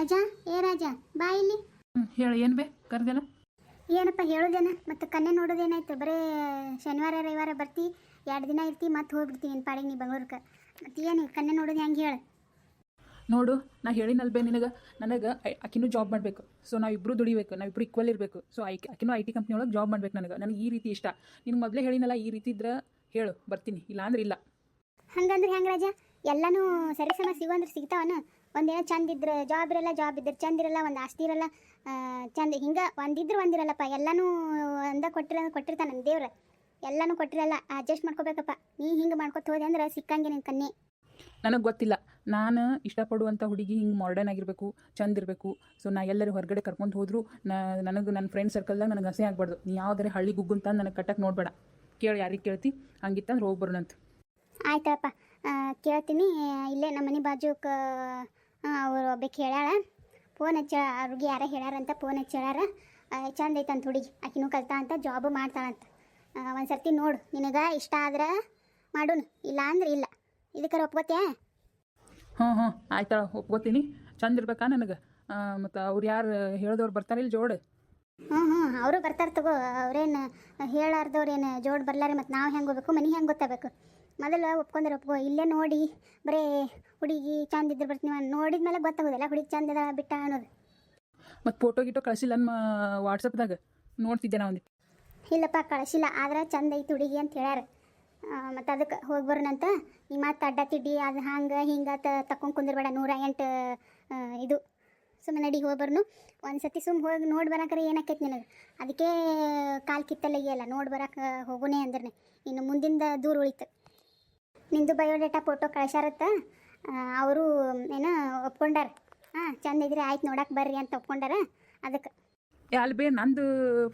ರಾಜಾ ರಾಜಾ ಬಾ ಇಲ್ಲಿ. ಹೇಳು, ಏನು ಬೇ ಕರ್ದೇನ? ಏನಪ್ಪ ಹೇಳೋದೇನ, ಮತ್ತು ಕನ್ಯೆ ನೋಡೋದೇನಾಯ್ತು? ಬರೀ ಶನಿವಾರ ರವಿವಾರ ಬರ್ತಿ, 2 ದಿನ ಇರ್ತಿ, ಮತ್ತೆ ಹೋಗ್ಬಿಡ್ತಿ ನಿನ್ನ ಪಾಡಿಗೆ ನೀ ಬೆಂಗಳೂರಿಗೆ. ಮತ್ತು ಏನು ಕನ್ಯೆ ನೋಡೋದು ಹೆಂಗೆ ಹೇಳು? ನೋಡು, ನಾ ಹೇಳಿನಲ್ಬೇ ನಿನಗೆ, ನನಗೆ ಆಕಿನೂ ಜಾಬ್ ಮಾಡಬೇಕು. ಸೊ ನಾವಿಬ್ಬರು ದುಡಿಬೇಕು, ನಾವಿಬ್ಬರು ಈಕ್ವಲ್ ಇರಬೇಕು. ಸೊ ಆಕಿನೂ IT ಕಂಪ್ನಿ ಒಳಗೆ ಜಾಬ್ ಮಾಡ್ಬೇಕು. ನನಗೆ ಈ ರೀತಿ ಇಷ್ಟ. ನಿನ್ಗೆ ಮೊದಲೇ ಹೇಳಿನಲ್ಲ, ಈ ರೀತಿ ಇದ್ರೆ ಹೇಳು, ಬರ್ತೀನಿ, ಇಲ್ಲ ಅಂದ್ರೆ ಇಲ್ಲ. ಹಂಗಂದ್ರೆ ಹೆಂಗೆ ರಾಜಾ? ಎಲ್ಲನೂ ಸರಿ ಸಮ ಸಿಗೋಂದ್ರೆ ಸಿಗ್ತಾವನ? ಒಂದೇನೋ ಚಂದ ಇದ್ರೆ ಜಾಬ್ ಇರಲ್ಲ, ಜಾಬ್ ಇದ್ರೆ ಚಂದ ಇರಲ್ಲ, ಒಂದು ಆಸ್ತಿ ಇರಲ್ಲ, ಚಂದ ಹಿಂಗೆ ಒಂದಿದ್ರೆ ಒಂದಿರಲ್ಲಪ್ಪ. ಎಲ್ಲನೂ ಕೊಟ್ಟಿರ್ತಾನೆ ನನ್ನ ದೇವ್ರು. ಎಲ್ಲನೂ ಕೊಟ್ಟಿರಲ್ಲ, ಅಡ್ಜಸ್ಟ್ ಮಾಡ್ಕೋಬೇಕಪ್ಪ. ನೀ ಹಿಂಗೆ ಮಾಡ್ಕೊತ ಹೋದೆ ಅಂದ್ರೆ ಸಿಕ್ಕಂಗೆ ನಿನ್ನ ಕನ್ಯೆ. ನನಗೆ ಗೊತ್ತಿಲ್ಲ, ನಾನು ಇಷ್ಟಪಡುವಂಥ ಹುಡುಗಿ ಹಿಂಗೆ ಮಾಡರ್ನ್ ಆಗಿರಬೇಕು, ಚಂದ ಇರಬೇಕು. ಸೊ ನಾ ಎಲ್ಲರೂ ಹೊರಗಡೆ ಕರ್ಕೊಂಡು ಹೋದ್ರು ನನಗೆ ನನ್ನ ಫ್ರೆಂಡ್ ಸರ್ಕಲ್ದಾಗ ನನಗೆ ಹಸೆ ಆಗ್ಬಾರ್ದು. ನೀ ಯಾವುದಾರೆ ಹಳ್ಳಿ ಗುಗ್ಗು ಅಂತ ನನಗೆ ಕಟ್ಟಕ್ಕೆ ನೋಡಬೇಡ. ಕೇಳಿ, ಯಾರಿಗೆ ಕೇಳ್ತಿ? ಹಂಗಿತ್ತಂದ್ರೆ ಹೋಗಿ ಬರೋಣಂತ. ಆಯ್ತಪ್ಪ, ಕೇಳ್ತೀನಿ. ಇಲ್ಲೇ ನಮ್ಮ ಮನೆ ಬಾಜುಕ್ಕೆ ಅವರು ಒಬ್ಬಕ್ಕೆ ಹೇಳ್ಯಾಳ, ಫೋನ್ ಹಚ್ಚಾಳ. ಅವ್ರಿಗೆ ಯಾರ ಹೇಳ್ಯಾರಂತ ಫೋನ್ ಹಚ್ಚಾಳ. ಚಂದ ಐತಂತ ಹುಡುಗಿ, ಆಕಿನೂ ಕಲ್ತಾ ಅಂತ, ಜಾಬು ಮಾಡ್ತಾಳಂತ. ಒಂದು ಸರ್ತಿ ನೋಡು, ನಿನಗೆ ಇಷ್ಟ ಆದ್ರೆ ಮಾಡೋಣ, ಇಲ್ಲ ಅಂದ್ರೆ ಇಲ್ಲ. ಇದಕ್ಕೆ ಒಪ್ಕೋತ್ಯಾ? ಹ್ಞೂ ಆಯ್ತಾಳ, ಒಪ್ಕೋತೀನಿ. ಚಂದ ಇರ್ಬೇಕಾ ನನಗೆ? ಮತ್ತು ಅವ್ರು ಯಾರು ಹೇಳಿದವ್ರು ಬರ್ತಾರಿಲ್ಲ ಜೋಡು? ಹ್ಞೂ ಅವರು ಬರ್ತಾರೆ ತಗೋ. ಅವ್ರೇನು ಹೇಳಾರ್ದವ್ರೇನು ಜೋಡು ಬರ್ಲಾರಿ. ಮತ್ತು ನಾವು ಹೆಂಗೆ ಹೋಗ್ಬೇಕು, ಮನೆ ಹೆಂಗೆ ಗೊತ್ತಾಗಬೇಕು? ಮೊದಲು ಒಪ್ಕೊಂಡ್ರೆ ಒಪ್ಕೋ. ಇಲ್ಲೇ ನೋಡಿ ಬರೀ ಹುಡುಗಿ ಚಂದ ಇದ್ರೆ ಬರ್ತೀವಿ, ನೋಡಿದ ಮೇಲೆ ಗೊತ್ತಾಗೋದಿಲ್ಲ ಹುಡುಗಿ ಚಂದ ಇದ ಬಿಟ್ಟ ಅನ್ನೋದು. ಮತ್ತು ಫೋಟೋ ಗಿಟೋ ಕಳಿಸಿಲ್ಲ ನಮ್ಮ ವಾಟ್ಸಪ್ದಾಗ? ನೋಡ್ತಿದ್ದೆ ನಾ ಒಂದಿಟ್ಟು. ಇಲ್ಲಪ್ಪ, ಕಳಿಸಿಲ್ಲ. ಆದ್ರೆ ಚಂದ ಐತಿ ಹುಡುಗಿ ಅಂತ ಹೇಳ್ಯಾರ. ಮತ್ತು ಅದಕ್ಕೆ ಹೋಗಿ ಬರೋಣಂತ. ಈ ಮತ್ತು ಅಡ್ಡ ತಿಡ್ಡಿ ಅದು ಹಂಗೆ ಹಿಂಗೆ ತಕ್ಕೊಂಡು ಕುಂದಿರ್ಬೇಡ. 108 ಇದು ಸುಮ್ಮನೆ ನಡಿ, ಹೋಗಿ ಬರ್ನು. ಒಂದು ಸತಿ ಹೋಗಿ ನೋಡಿ ಬರೋಕ್ರೆ ಏನಾಕೈತಿ ನಿನಗೆ? ಅದಕ್ಕೆ ಕಾಲು ಕಿತ್ತಲ್ಲಿಗೆಯಲ್ಲ, ನೋಡಿ ಬರೋಕೆ ಹೋಗೋಣ ಅಂದ್ರೆ ಇನ್ನು ಮುಂದಿಂದ ದೂರ ಉಳಿತು. ನಿಂದು ಬಯೋಡೇಟಾ ಫೋಟೋ ಕಳ್ಸಾರತ್ತ. ಅವರು ಏನೋ ಒಪ್ಕೊಂಡಾರ. ಚಂದ ಇದ್ರೆ ಆಯ್ತು, ನೋಡಕ್ಕೆ ಬರ್ರಿ ಅಂತ ಒಪ್ಕೊಂಡಾರ. ಅದಕ್ಕೆ ಯಾಲ್ಬೇ ನಂದು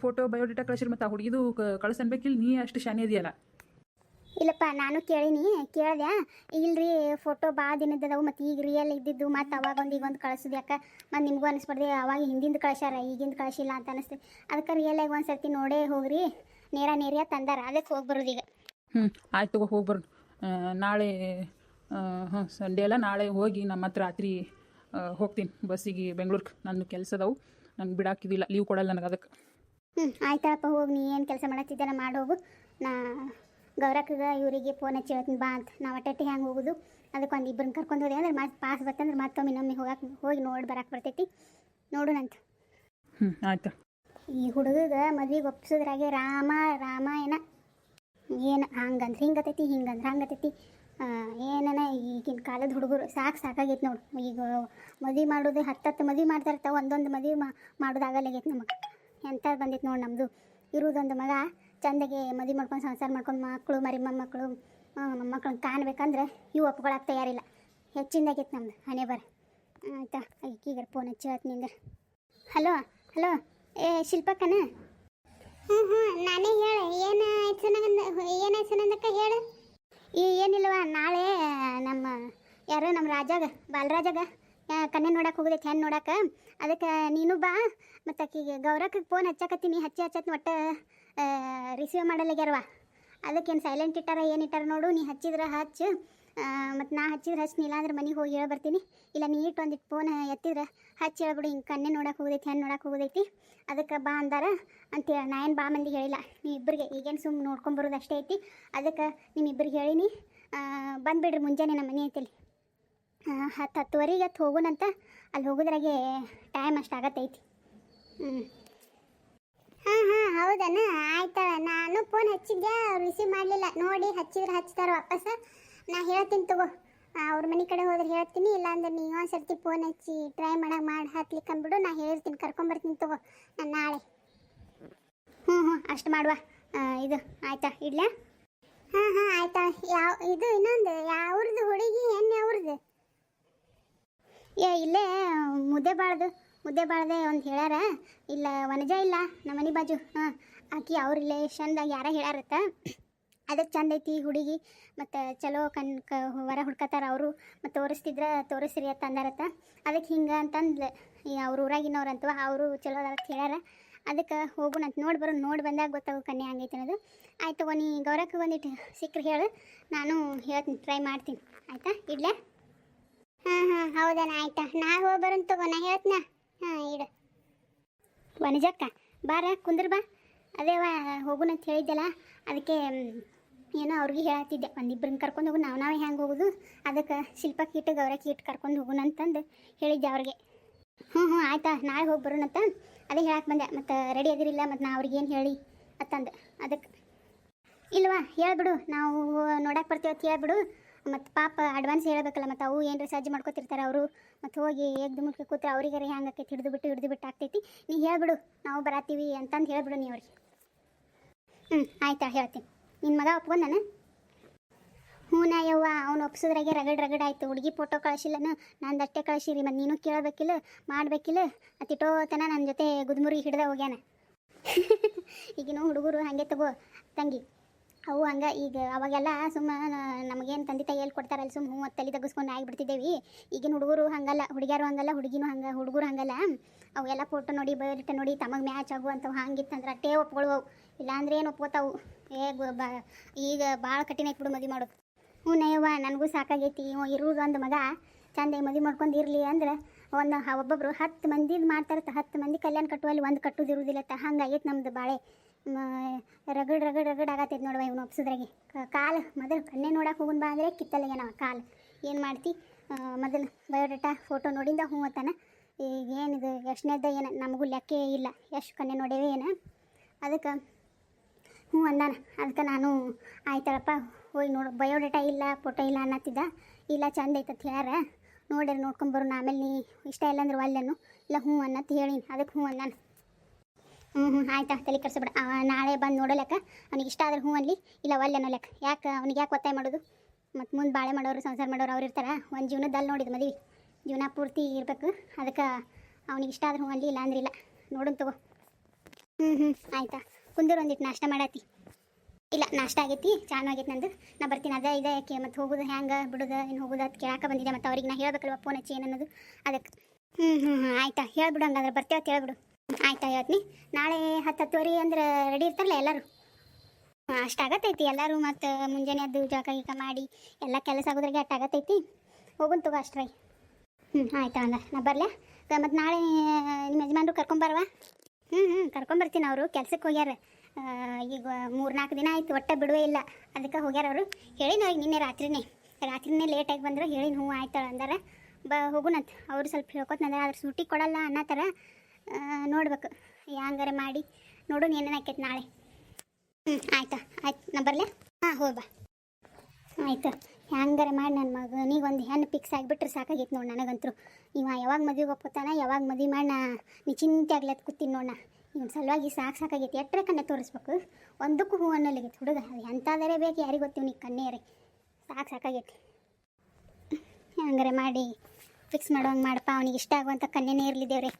ಫೋಟೋ ಬಯೋಡೇಟಾ ಕಳಿಸಿರಿ, ಮತ್ತು ಆ ಹುಡುಗಿದು ಕಳ್ಸನ್ಬೇಕಿಲ್ಲ? ನೀ ಅಷ್ಟು ಶಾನೆ ಇದೆಯಲ್ಲ. ಇಲ್ಲಪ್ಪ, ನಾನು ಕೇಳೀನಿ, ಕೇಳಿದೆ. ಇಲ್ರಿ ಫೋಟೋ ಭಾಳ ದಿನದವು, ಮತ್ತು ಈಗ ರಿಯಲ್ ಇದ್ದಿದ್ದು, ಮತ್ತು ಅವಾಗ ಈಗೊಂದು ಕಳಿಸೋದು ಯಾಕೆ? ಮತ್ತು ನಿಮಗೂ ಅನಿಸ್ಬಾರ್ದು ಅವಾಗ ಹಿಂದಿಂದ ಕಳ್ಸ್ಯಾರ, ಈಗಿಂದ ಕಳಿಸಿಲ್ಲ ಅಂತ ಅನಿಸ್ತು. ಅದಕ್ಕೆ ರಿಯಲಾಗಿ ಒಂದು ಸರ್ತಿ ನೋಡೇ ಹೋಗ್ರಿ, ನೇರ ತಂದಾರ. ಅದಕ್ಕೆ ಹೋಗಿ ಬರೋದು ಈಗ. ಆಯ್ತು ತಗೋ, ಹೋಗಿ ಬರೋಣ. ನಾಳೆ ಸಂಡೇ ಅಲ್ಲ, ನಾಳೆ ಹೋಗಿ ನಮ್ಮ ಹತ್ರ ರಾತ್ರಿ ಹೋಗ್ತೀನಿ ಬಸ್ಸಿಗೆ ಬೆಂಗ್ಳೂರ್ಗೆ. ನನ್ನ ಕೆಲಸ ಅದಾವು, ನಂಗೆ ಬಿಡಾಕಿದಿಲ್ಲ, ಲೀವ್ ಕೊಡಲ್ಲ ನನಗೆ. ಅದಕ್ಕೆ ಆಯ್ತಪ್ಪ, ಹೋಗಿ. ನೀ ಏನು ಕೆಲಸ ಮಾಡತ್ತಿದ್ದಾರ ಮಾಡೋಗು. ನಾ ಗೌರಕ್ಕಗೆ ಇವರಿಗೆ ಫೋನ್ ಹಚ್ಚಿ ಹೇಳ್ತೀನಿ ಬಾ ಅಂತ. ನಾವು ಅಟ್ಟೆ ಹೆಂಗೆ ಹೋಗೋದು? ಅದಕ್ಕೆ ಒಂದು ಇಬ್ಬರನ್ನ ಕರ್ಕೊಂಡು ಹೋದೆ ಅಂದ್ರೆ ಮತ್ತೆ ಪಾಸ್ ಬರ್ತಂದ್ರೆ ಮತ್ತೊಮ್ಮೆ ಇನ್ನೊಮ್ಮೆ ಹೋಗಿ ನೋಡಿ ಬರಕ್ಕೆ ಬರ್ತೈತಿ. ನೋಡೋಣಂತ. ಆಯ್ತು. ಈ ಹುಡುಗಗೆ ಮದ್ವೆಗೆ ಒಪ್ಪಿಸೋದ್ರಾಗೆ ರಾಮಾಯಣ ಏನು ಹಂಗಂದ್ರೆ ಹಿಂಗತೈತಿ, ಹಿಂಗಂದ್ರೆ ಹಂಗತೈತಿ. ಏನನ ಈಗಿನ ಕಾಲದ ಹುಡುಗರು ಸಾಕಾಗೈತಿ ನೋಡು. ಈಗ ಮದುವೆ ಮಾಡೋದು 10 ಮದುವೆ ಮಾಡ್ತಾರತ್ತ, ಒಂದೊಂದು ಮದುವೆ ಮಾಡೋದಾಗಲ್ಲಾಗೈತಿ ನಮಗೆ. ಎಂಥದ್ದು ಬಂದೈತಿ ನೋಡಿ ನಮ್ಮದು. ಇರೋದೊಂದು ಮಗ ಚಂದಗೆ ಮದುವೆ ಮಾಡ್ಕೊಂಡು ಸಂಸಾರ ಮಾಡ್ಕೊಂಡು ಮಕ್ಕಳು ಮೊಮ್ಮಕ್ಕಳನ್ನ ಕಾಣ್ಬೇಕಂದ್ರೆ ಇವು ಒಪ್ಕೊಳಕ್ಕೆ ತಯಾರಿಲ್ಲ. ಹೆಚ್ಚಿಂದಾಗೈತಿ ನಮ್ದು ಹಣೆ ಬರ. ಆಯ್ತಾ, ಈಗೀಗ ಫೋನ್ ಹಚ್ಚಿ ಹೇಳ್ತೀನಿ. ಹಲೋ ಶಿಲ್ಪಕ್ಕನ? ಹ್ಞೂ ನಾನೇ ಹೇಳು. ಏನಾಯ್ತು ನಂದಕ್ಕ ಹೇಳು. ಏನಿಲ್ಲವ, ನಾಳೆ ನಮ್ಮ ಬಾಲರಾಜಾಗ ಕನ್ಯೆ ನೋಡಕ್ಕೆ ಹೋಗೋದೈತೆ, ಹೆಣ್ಣು ನೋಡಕ್ಕೆ. ಅದಕ್ಕೆ ನೀನು ಬಾ. ಮತ್ತು ಆಕಿಗೆ ಗೌರಕ್ಕಗೆ ಫೋನ್ ಹಚ್ಚಕತ್ತೀನಿ, ಹಚ್ಚತ್ತೀನಿ. ಒಟ್ಟು ರಿಸೀವ್ ಮಾಡಲ್ಲಾಗ್ಯಾರವ. ಅದಕ್ಕೇನು ಸೈಲೆಂಟ್ ಇಟ್ಟಾರ ಏನು ಇಟ್ಟಾರ ನೋಡು. ನೀ ಹಚ್ಚಿದ್ರೆ ಹಚ್ಚು, ಮತ್ತು ನಾ ಹಚ್ಚಿದ್ರೆ ಹಚ್ಚಿನಿಲ್ಲ ಅಂದ್ರೆ ಮನೆಗೆ ಹೋಗಿ ಹೇಳಿ ಬರ್ತೀನಿ. ಇಲ್ಲ ನೀ ಒಂದಿಟ್ಟು ಫೋನ್ ಎತ್ತಿದ್ರೆ ಹಚ್ಚಿ ಹೇಳ್ಬಿಡು, ಹಿಂಗೆ ಕನ್ಯೆ ನೋಡಕ್ಕೆ ಹೋಗೋದೈತಿ, ಹೆಣ್ಣು ನೋಡಕ್ಕೆ ಹೋಗೋದೈತಿ, ಅದಕ್ಕೆ ಬಾ ಅಂದಾರ ಅಂತೇಳಿ. ನಾ ಏನು ಬಾ ಮಂದಿಗೆ ಹೇಳಿಲ್ಲ, ನೀವಿಬ್ಬರಿಗೆ ಈಗೇನು ಸುಮ್ಮನೆ ನೋಡ್ಕೊಂಬರೋದು ಅಷ್ಟೇ ಐತಿ. ಅದಕ್ಕೆ ನಿಮ್ಮಿಬ್ಬರಿಗೆ ಹೇಳೀನಿ. ಬಂದುಬಿಡ್ರಿ ಮುಂಜಾನೆ, ನಮ್ಮ ಮನೆ ಐತಿಲ್ಲಿ 10:10ವರೆಗೆ ಹೋಗೋಣಂತ. ಅಲ್ಲಿ ಹೋಗೋದ್ರಾಗೆ ಟೈಮ್ ಅಷ್ಟು ಆಗತ್ತೈತಿ. ಹಾಂ ಹೌದಣ್ಣ, ಆಯ್ತಳ. ನಾನು ಫೋನ್ ಹಚ್ಚಿದ್ದೆ, ಅವ್ರು ರಿಸೀವ್ ಮಾಡಲಿಲ್ಲ. ನೋಡಿ ಹಚ್ಚಿದ್ರೆ ಹಚ್ತಾರೆ ವಾಪಸ್. ನಾ ಹೇಳ್ತೀನಿ ತಗೋ. ಅವ್ರ ಮನೆ ಕಡೆ ಹೋದ್ರೆ ಹೇಳ್ತೀನಿ, ಇಲ್ಲಾಂದ್ರೆ ನೀವು ಒಂದು ಸರ್ತಿ ಫೋನ್ ಹಚ್ಚಿ ಟ್ರೈ ಮಾಡಿ ಹಾಕ್ಲಿಕ್ಕೆ ಅಂದ್ಬಿಡು. ನಾ ಹೇಳ್ತೀನಿ, ಕರ್ಕೊಂಬರ್ತೀನಿ ತಗೋ ನಾನು ನಾಳೆ. ಹ್ಞೂ ಅಷ್ಟು ಮಾಡುವ. ಇದು ಆಯ್ತಾ, ಇಡ್ಲಾ? ಹಾಂ ಆಯ್ತಾ. ಇದು ಇನ್ನೊಂದು ಯಾವ್ರದ್ದು ಹುಡುಗಿ? ಹೆಣ್ಣು ಯಾವ್ರದ್ದು? ಇಲ್ಲೇ ಮುದ್ದೆ ಬಾಳ್ದೆ ಒಂದು ಹೇಳ್ಯಾರ. ಇಲ್ಲ ವನಜ ಇಲ್ಲ, ನಮ್ಮ ಮನೆ ಬಾಜು. ಆಕಿ ಅವ್ರ ರಿಲೇಷನ್ದಾಗ ಯಾರ ಹೇಳ್ಯಾರತ್ತ. ಅದಕ್ಕೆ ಚಂದ ಐತಿ ಹುಡುಗಿ, ಮತ್ತು ಚಲೋ ವರ ಹುಡ್ಕತ್ತಾರ ಅವರು. ಮತ್ತು ತೋರಿಸ್ರಿ ಅಂತ ಅಂದಾರತ್ತ. ಅದಕ್ಕೆ ಹಿಂಗೆ ಅಂತಂದ್ಲು. ಅವ್ರ ಊರಾಗಿನವ್ರಂತವ, ಅವರು ಚಲೋ ಅದಾರತ್ತ ಹೇಳ್ಯಾರ. ಅದಕ್ಕೆ ಹೋಗೋಣಂತ. ನೋಡಿ ಬಂದಾಗ ಗೊತ್ತಾಗೋ ಕನ್ಯೆ ಹಂಗೈತೆ ಅನ್ನೋದು. ಆಯ್ತು ತಗೋ, ನೀ ಗೌರಕ್ಕೆ ಬಂದಿಟ್ಟು ಸಿಕ್ಕರೆ ಹೇಳು, ನಾನು ಹೇಳ್ತೀನಿ, ಟ್ರೈ ಮಾಡ್ತೀನಿ. ಆಯಿತಾ, ಇಡ್ಲಾ? ಹಾಂ ಹಾಂ ಹೌದನ ಆಯ್ತಾ ನಾ ಹೋಗಿ ಬರೋನ್ ತಗೋ ನಾ ಹೇಳ್ತನ. ಹಾಂ ಇಡು ವನಜಕ್ಕ ಬಾರ ಕುಂದ್ರ ಬಾ. ಅದೇ ಹೋಗುಣ ಅಂತ ಹೇಳಿದ್ದೆಲ್ಲ ಅದಕ್ಕೆ ಏನೋ ಅವ್ರಿಗೆ ಹೇಳತ್ತಿದ್ದೆ ಒಂದಿಬ್ಬರನ್ನ ಕರ್ಕೊಂಡು ಹೋಗು ನಾವೇ ಹೆಂಗೆ ಹೋಗೋದು ಅದಕ್ಕೆ ಶಿಲ್ಪ ಕೀಟ ಗೌರ ಕೀಟ ಕರ್ಕೊಂಡು ಹೋಗೋಣ ಅಂತಂದು ಹೇಳಿದ್ದೆ ಅವ್ರಿಗೆ. ಹ್ಞೂ ಆಯ್ತಾ ನಾಳೆ ಹೋಗಿ ಬರೋಣಂತ ಅದೇ ಹೇಳಕ್ಕೆ ಬಂದೆ. ಮತ್ತು ರೆಡಿ ಆಗಿರಿಲ್ಲ ಮತ್ತು ನಾ ಅವ್ರಿಗೆ ಏನು ಹೇಳಿ ಅಂತಂದು ಅದಕ್ಕೆ ಇಲ್ವಾ ಹೇಳ್ಬಿಡು ನಾವು ನೋಡಕ್ಕೆ ಬರ್ತೀವಿ ಅಂತ ಹೇಳ್ಬಿಡು. ಮತ್ತು ಪಾಪ ಅಡ್ವಾನ್ಸ್ ಹೇಳಬೇಕಲ್ಲ ಮತ್ತು ಅವು ಏನರ ಸಜ್ಜು ಮಾಡ್ಕೊತಿರ್ತಾರೆ ಅವರು. ಮತ್ತು ಹೋಗಿ ಎದ್ದು ಮುಟ್ಕೆ ಕೂತ್ರೆ ಅವ್ರಿಗಾರ ಹೆಂಗೆ ಆಕೈತಿ ಹಿಡಿದು ಬಿಟ್ಟು ಆಗ್ತೈತಿ. ನೀ ಹೇಳ್ಬಿಡು ನಾವು ಬರತ್ತೀವಿ ಅಂತಂದು ಹೇಳ್ಬಿಡು ನೀ ಅವ್ರಿಗೆ. ಆಯ್ತಾ ಹೇಳ್ತೀನಿ. ನಿನ್ನ ಮಗ ಒಪ್ಕೊಂಡಾನ? ಹ್ಞೂ ನಾ ಯವ್ವ ಅವ್ನು ಒಪ್ಸೋದ್ರಾಗೆ ರಗಡ್ ಆಯಿತು. ಹುಡುಗಿ ಫೋಟೋ ಕಳಿಸಿಲ್ಲನು ನಂದು ಅಷ್ಟೇ ಕಳಿಸಿರಿ. ಮತ್ತು ನೀನು ಕೇಳಬೇಕಿಲ್ಲ ಮಾಡಬೇಕಿಲ್ಲ ಅತಿಟೋತನ ನನ್ನ ಜೊತೆ ಗುದ್ಮುರಿ ಹಿಡ್ದ ಹೋಗ್ಯಾನ. ಈಗಿನ ಹುಡುಗರು ಹಾಗೆ ತಗೋ ತಂಗಿ, ಅವು ಹಂಗೆ ಈಗ ಅವಾಗೆಲ್ಲ ಸುಮ್ಮ ನಮಗೇನು ತಂದೆ ತಾಯಿ ಎಲ್ಲಿ ಕೊಡ್ತಾರಲ್ಲ ಸುಮ್ಮ ಹ್ಞೂ ತಲೆ ತಗ್ಗಿಸ್ಕೊಂಡು ಆಗಿಬಿಡ್ತಿದ್ದೇವೆ. ಈಗಿನ ಹುಡುಗರು ಹಂಗಲ್ಲ, ಹುಡುಗಿಯರು ಹಂಗಲ್ಲ, ಹುಡುಗಿನೂ ಹಂಗೆ, ಹುಡುಗರು ಹಂಗಲ್ಲ. ಅವೆಲ್ಲ ಫೋಟೋ ನೋಡಿ ಬಯೋಡೇಟಾ ನೋಡಿ ತಮಗೆ ಮ್ಯಾಚ್ ಆಗುವಂಥವು ಹಂಗಿತ್ತಂದ್ರೆ ಅಷ್ಟೇ ಒಪ್ಕೊಳ್ಳುವವು. ಇಲ್ಲಾಂದ್ರೆ ಏನು ಒಪ್ಕೋತಾವು. ಈಗ ಭಾಳ ಕಠಿಣ ಐತೆ ಬಿಡು ಮದುವೆ ಮಾಡೋದು. ಹ್ಞೂ ನಯ್ಯವ್ವ ನನಗೂ ಸಾಕಾಗೈತಿ. ಇರೋದು ಒಂದು ಮಗ ಚಂದ ಮದುವೆ ಮಾಡ್ಕೊಂಡು ಇರಲಿ ಅಂದ್ರೆ ಒಬ್ಬೊಬ್ಬರು 10 ಮಂದಿದು ಮಾಡ್ತಾರೆ. 10 ಮಂದಿ ಕಲ್ಯಾಣ ಕಟ್ಟುವಲ್ಲಿ ಒಂದು ಕಟ್ಟುದಿರುವುದಿಲ್ಲತ್ತ ಹಂಗಾಗೈತೆ ನಮ್ದು ಬಾಳೆ. ರಗಡ್ ಆಗತ್ತೈತೆ ನೋಡುವ ಇವನು ಒಪ್ಸೋದ್ರಾಗೆ. ಕಾಲು ಮೊದಲು ಕಣ್ಣೆ ನೋಡಕ್ಕೆ ಹೋಗೋಣ ಬಾ ಅಂದರೆ ಕಿತ್ತಲ್ಲ ಏನವ ಕಾಲು. ಏನು ಮಾಡ್ತಿ ಮೊದಲು ಬಯೋಡೇಟಾ ಫೋಟೋ ನೋಡಿಂದ ಹ್ಞೂ ಅತ್ತಾನ. ಈಗ ಏನಿದು ಎಷ್ಟನೇದ ಏನು ನಮಗೂ ಲೆಕ್ಕ ಇಲ್ಲ ಎಷ್ಟು ಕಣ್ಣೆ ನೋಡೇವೆ ಏನು. ಅದಕ್ಕೆ ಹ್ಞೂ ಅಂದಾನ. ಅದಕ್ಕೆ ನಾನು ಆಯ್ತಳಪ್ಪ ಹೋಗಿ ನೋಡು ಬಯೋಡೇಟಾ ಇಲ್ಲ ಫೋಟೋ ಇಲ್ಲ ಅನ್ನತ್ತಿದ್ದ. ಇಲ್ಲ ಚಂದ ಐತತ್ ಯಾರ ನೋಡ್ಕೊಂಬರು ಆಮೇಲೆ ನೀ ಇಷ್ಟ ಇಲ್ಲ ಅಂದ್ರೆ ಒಲ್ಲೆನು ಇಲ್ಲ ಹ್ಞೂ ಅನ್ನತ್ತು ಹೇಳಿ ಅದಕ್ಕೆ ಹ್ಞೂ ಅಂದಾನ. ಆಯ್ತಾ ತಲೆ ಕೆಡಿಸ್ಬೇಡ. ನಾಳೆ ಬಂದು ನೋಡೋಲೆಕ್ಕ ಅವ್ನಿಗೆ ಇಷ್ಟ ಆದ್ರೆ ಹ್ಞೂ ಅನ್ಲಿ ಇಲ್ಲ ಒಲ್ಲೆನೋ ಲೆಕ್ಕ. ಯಾಕೆ ಒತ್ತಾಯ ಮಾಡೋದು. ಮತ್ತು ಮುಂದೆ ಬಾಳೆ ಮಾಡೋರು ಸಂಸಾರ ಮಾಡೋರು ಅವ್ರು ಇರ್ತಾರೆ. ಒಂದು ಜೀವನದಲ್ಲಿ ನೋಡಿದ್ದು ಮದುವೆ ಜೀವನ ಪೂರ್ತಿ ಇರಬೇಕು. ಅದಕ್ಕೆ ಅವ್ನಿಗೆ ಇಷ್ಟ ಆದ್ರೆ ಹ್ಞೂ ಅನ್ಲಿ ಇಲ್ಲ ಅಂದ್ರೆ ಇಲ್ಲ ನೋಡೋಣ ತಗೋ. ಆಯ್ತಾ ಕುಂದೂರು ಒಂದಿಟ್ಟು ನಾಷ್ಟ ಮಾಡತ್ತಿ. ಇಲ್ಲ ನಾಷ್ಟ ಆಗೈತಿ ಚಾನು ಆಗೈತಿ ನಂದು. ನಾ ಬರ್ತೀನಿ ಅದೇ ಇದೆ ಯಾಕೆ ಮತ್ತು ಹೋಗೋದು ಹೆಂಗೆ ಬಿಡೋದು ಏನು ಹೋಗೋದು ಅದು ಕೇಳಕ್ಕೆ ಬಂದಿದ್ದೆ. ಮತ್ತು ಅವ್ರಿಗೆ ನಾ ಹೇಳ್ಬೇಕಲ್ವ ಫೋನ್ ಹಚ್ಚಿ ಏನು ಅನ್ನೋದು ಅದಕ್ಕೆ. ಆಯ್ತಾ ಹೇಳ್ಬಿಡು ಹಂಗಂದ್ರೆ ಬರ್ತೇವೆ ಅಂತ ಹೇಳ್ಬಿಡು. ಆಯ್ತಾ ಹೇಳ್ತೀನಿ. ನಾಳೆ 10-10:30 ಅಂದ್ರೆ ರೆಡಿ ಇರ್ತಾರಲ್ಲ ಎಲ್ಲರೂ. ಅಷ್ಟಾಗತ್ತೈತಿ ಎಲ್ಲರೂ. ಮತ್ತು ಮುಂಜಾನೆ ಅದು ಜಳಕ ಗೀಕ ಮಾಡಿ ಎಲ್ಲ ಕೆಲಸ ಆಗೋದ್ರಾಗೆ ಅಷ್ಟಾಗತ್ತೈತಿ. ಹೋಗುನ್ ತಗೋ ಅಷ್ಟ್ರೈ. ಆಯ್ತಾ ಹಂಗೆ ನಾ ಬರಲೇ. ಮತ್ತು ನಾಳೆ ನಿಮ್ಮ ಯಜಮಾನ್ರು ಕರ್ಕೊಂಬರ್ವಾ? ಕರ್ಕೊಂಬರ್ತೀನಿ. ಅವರು ಕೆಲ್ಸಕ್ಕೆ ಹೋಗ್ಯಾರ. ಈಗ 3-4 ದಿನ ಆಯ್ತು ಒಟ್ಟೆ ಬಿಡುವೇ ಇಲ್ಲ. ಅದಕ್ಕೆ ಹೋಗ್ಯಾರ ಅವರು. ಹೇಳಿನ ಅವ್ರಿಗೆ ನಿನ್ನೆ ರಾತ್ರಿನೇ ಲೇಟಾಗಿ ಬಂದರು. ಹೇಳಿನ ಹ್ಞೂ ಆಯ್ತಾಳ ಅಂದಾರ ಹೋಗುನಂತ. ಅವರು ಸ್ವಲ್ಪ ಹೇಳ್ಕೊತಂದ್ರೆ ಅದ್ರ ಸೂಟಿ ಕೊಡಲ್ಲ ಅನ್ನತ್ತಾರ. ನೋಡ್ಬೇಕು ಹಂಗಾರೆ ಮಾಡಿ ನೋಡೋಣ ಏನೇನು ಆಕೈತೆ ನಾಳೆ. ಆಯ್ತು ನಾ ಬರಲೇ. ಹೋಗಿ ಬಾ. ಆಯ್ತು ಹ್ಯಾಂಗಾರೆ ಮಾಡಿ ನನ್ನ ಮಗನಿಗೆ ಒಂದು ಹೆಣ್ಣು ಫಿಕ್ಸ್ ಆಗಿಬಿಟ್ರೆ ಸಾಕಾಗೈತೆ ನೋಡಿ ನನಗಂತೂ. ಇವ ಯಾವಾಗ ಮದುವೆಗೆ ಒಪ್ಕೋತಾನ ಯಾವಾಗ ಮದುವೆ ಮಾಡಿ ನೀ ಚಿಂತೆ ಆಗ್ಲತ್ತು ಕೂತೀನಿ ನೋಡ. ಇವನ ಸಲುವಾಗಿ ಸಾಕಾಗೈತಿ. ಎಟ್ಟರೆ ಕಣ್ಣೆ ತೋರಿಸ್ಬೇಕು ಒಂದಕ್ಕೂ ಹೂ ಅನ್ನೋಲಿಗೈತಿ ಹುಡುಗ. ಅದು ಎಂಥದರೆ ಬೇಕು ಯಾರಿಗೆ ಗೊತ್ತೀವಿ ನೀ ಕಣ್ಣೇರಿ ಸಾಕಾಗೈತಿ. ಹಂಗಾರೆ ಮಾಡಿ ಫಿಕ್ಸ್ ಮಾಡೋಂಗೆ ಮಾಡಪ್ಪ. ಅವನಿಗೆ ಇಷ್ಟ ಆಗುವಂಥ ಕನ್ಯೆನೇ ಇರಲಿ ದೇವ್ರೆ.